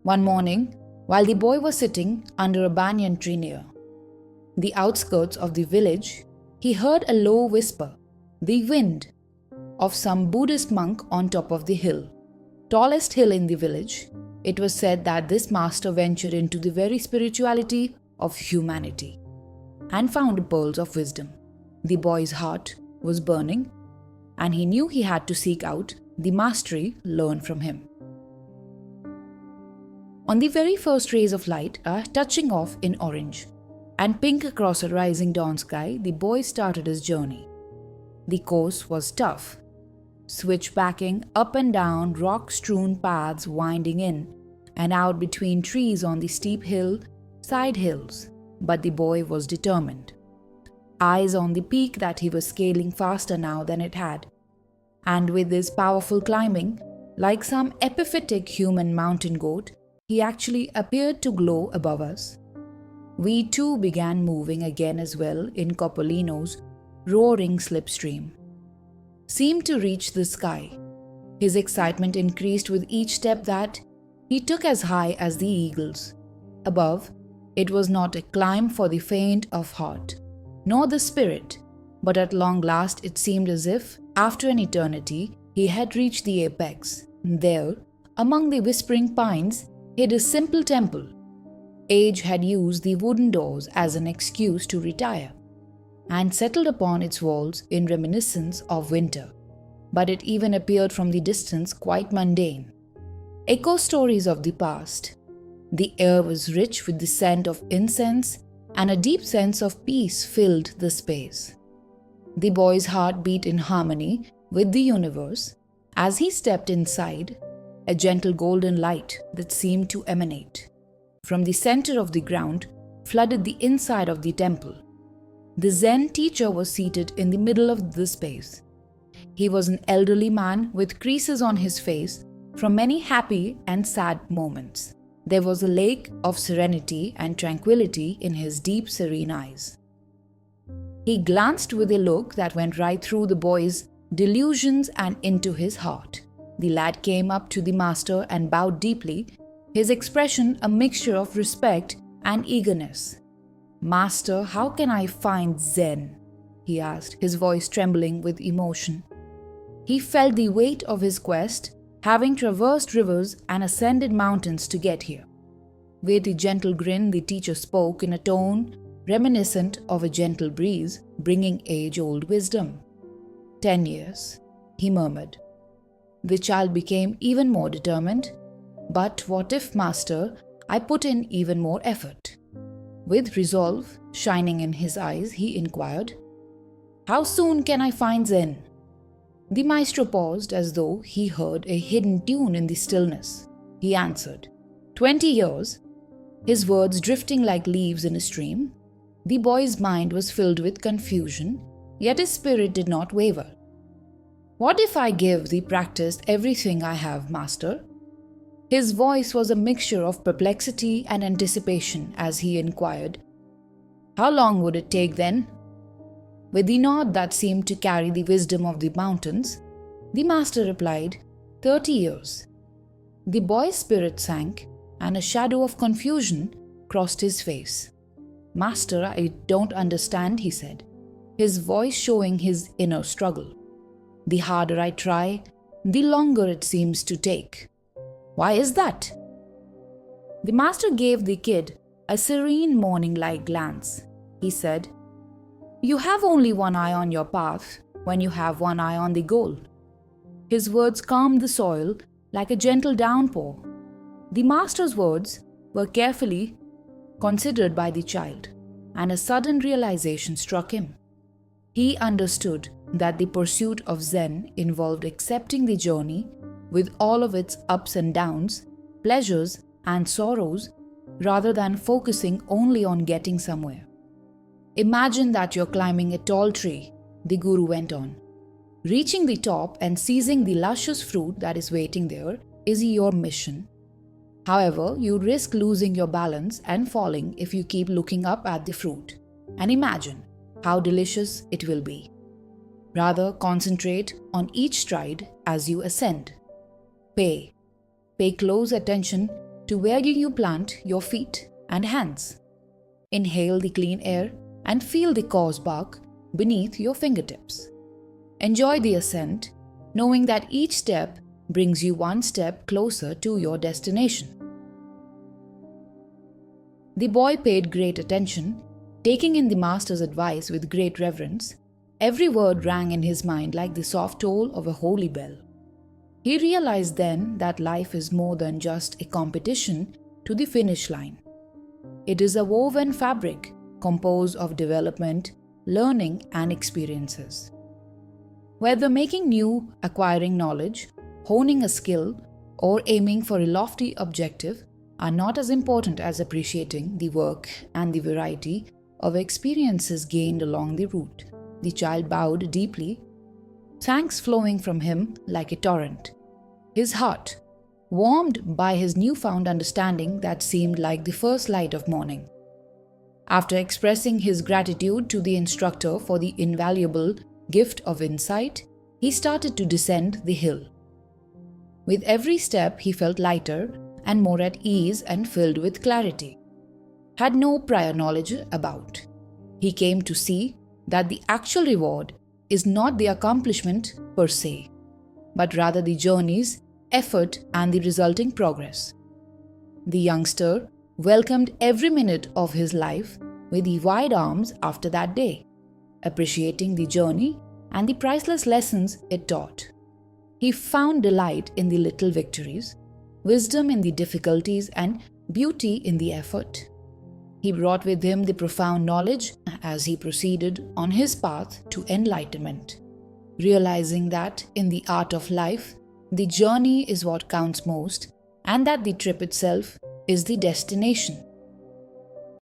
One morning, while the boy was sitting under a banyan tree near the outskirts of the village, he heard a low whisper, the wind, of some Buddhist monk on top of the hill. Tallest hill in the village. It was said that this master ventured into the very spirituality of humanity and found pearls of wisdom. The boy's heart was burning, and he knew he had to seek out the mastery learned from him. On the very first rays of light are touching off in orange and pink across a rising dawn sky, the boy started his journey. The course was tough, switchbacking up and down rock-strewn paths winding in and out between trees on the steep side hills, but the boy was determined. Eyes on the peak that he was scaling faster now than it had, and with his powerful climbing, like some epiphytic human mountain goat, he actually appeared to glow above us. We too began moving again as well in Coppolino's roaring slipstream. Seemed to reach the sky. His excitement increased with each step that he took as high as the eagles. Above, it was not a climb for the faint of heart, nor the spirit, but at long last it seemed as if, after an eternity, he had reached the apex. There, among the whispering pines, hid a simple temple. Age had used the wooden doors as an excuse to retire, and settled upon its walls in reminiscence of winter, but it even appeared from the distance quite mundane. Echo stories of the past. The air was rich with the scent of incense, and a deep sense of peace filled the space. The boy's heart beat in harmony with the universe as he stepped inside, a gentle golden light that seemed to emanate from the center of the ground flooded the inside of the temple. The Zen teacher was seated in the middle of the space. He was an elderly man with creases on his face from many happy and sad moments. There was a lake of serenity and tranquility in his deep, serene eyes. He glanced with a look that went right through the boy's delusions and into his heart. The lad came up to the master and bowed deeply, his expression a mixture of respect and eagerness. "Master, how can I find Zen?" he asked, his voice trembling with emotion. He felt the weight of his quest, having traversed rivers and ascended mountains to get here. With a gentle grin, the teacher spoke in a tone reminiscent of a gentle breeze, bringing age-old wisdom. 10 years, he murmured. The child became even more determined. "But what if, master, I put in even more effort?" With resolve shining in his eyes, he inquired, "How soon can I find Zen?" The maestro paused as though he heard a hidden tune in the stillness. He answered, 20 years, his words drifting like leaves in a stream. The boy's mind was filled with confusion, yet his spirit did not waver. "What if I give the practice everything I have, master?" His voice was a mixture of perplexity and anticipation as he inquired, "How long would it take then?" With the nod that seemed to carry the wisdom of the mountains, the master replied, 30 years. The boy's spirit sank, and a shadow of confusion crossed his face. "Master, I don't understand," he said, his voice showing his inner struggle. "The harder I try, the longer it seems to take. Why is that?" The master gave the kid a serene morning-like glance. He said, "You have only one eye on your path when you have one eye on the goal." His words calmed the soil like a gentle downpour. The master's words were carefully considered by the child, and a sudden realization struck him. He understood that the pursuit of Zen involved accepting the journey with all of its ups and downs, pleasures and sorrows, rather than focusing only on getting somewhere. "Imagine that you're climbing a tall tree," the guru went on. "Reaching the top and seizing the luscious fruit that is waiting there is your mission. However, you risk losing your balance and falling if you keep looking up at the fruit. And imagine how delicious it will be. Rather, concentrate on each stride as you ascend. Pay close attention to where you plant your feet and hands. Inhale the clean air and feel the coarse bark beneath your fingertips. Enjoy the ascent, knowing that each step brings you one step closer to your destination. The boy paid great attention, taking in the master's advice with great reverence. Every word rang in his mind like the soft toll of a holy bell. He realized then that life is more than just a competition to the finish line. It is a woven fabric composed of development, learning, and experiences. Whether making new, acquiring knowledge, honing a skill, or aiming for a lofty objective are not as important as appreciating the work and the variety of experiences gained along the route. The child bowed deeply, thanks flowing from him like a torrent. His heart, warmed by his newfound understanding that seemed like the first light of morning. After expressing his gratitude to the instructor for the invaluable gift of insight, he started to descend the hill. With every step, he felt lighter and more at ease and filled with clarity. Had no prior knowledge about. He came to see that the actual reward is not the accomplishment per se, but rather the journey's effort and the resulting progress. The youngster welcomed every minute of his life with wide arms after that day, appreciating the journey and the priceless lessons it taught. He found delight in the little victories, wisdom in the difficulties, and beauty in the effort. He brought with him the profound knowledge as he proceeded on his path to enlightenment, realizing that in the art of life, the journey is what counts most, and that the trip itself is the destination.